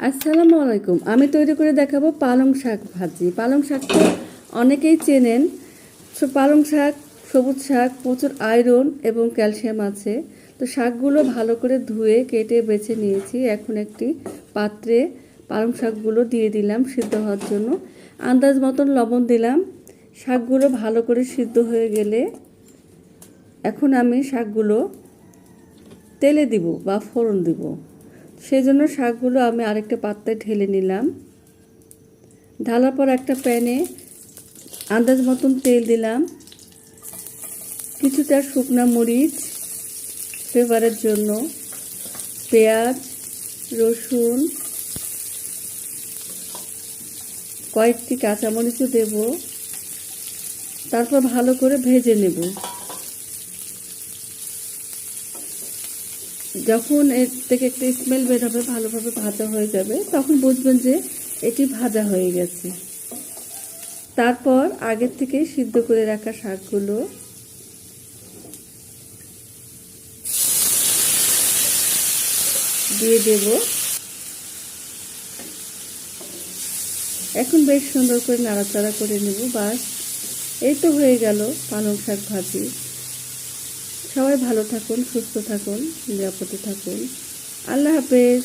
আসসালামু আলাইকুম। আমি তৈরি করে দেখাবো পালং শাক ভাজি। পালং শাক তো অনেকেই চেনেন। পালং শাক, সবুজ শাক প্রচুর আয়রন এবং ক্যালসিয়াম আছে। তো শাকগুলো ভালো করে ধুয়ে কেটে বেছে নিয়েছি। এখন একটি পাত্রে পালং শাকগুলো দিয়ে দিলাম সিদ্ধ হওয়ার জন্য। আন্দাজ মতন লবণ দিলাম। শাকগুলো ভালো করে সিদ্ধ হয়ে গেলে এখন আমি শাকগুলো তেলে দিব বা ফোড়ন দিব। সেই জন্য শাকগুলো আমি আরেকটা পাত্রে ঢেলে নিলাম। ঢালার পর একটা প্যানে আন্দাজ মতন তেল দিলাম, কিছুটা শুকনো মরিচ ফ্লেভারের জন্য, পেঁয়াজ, রসুন, কয়েকটি কাঁচামরিচও দেব। তারপর ভালো করে ভেজে নেব। যখন এর থেকে একটা স্মেল বের হবে, ভালোভাবে ভাজা হয়ে যাবে, তখন বুঝবেন যে এটি ভাজা হয়ে গেছে। তারপর আগের থেকে সিদ্ধ করে রাখা শাকগুলো দিয়ে দেব। এখন বেশ সুন্দর করে নাড়াচাড়া করে নেব। বাস, এই তো হয়ে গেল পালং শাক ভাজি। সবাই ভালো থাকুন, সুস্থ থাকুন, নিরাপদে থাকুন। আল্লাহ হাফেজ।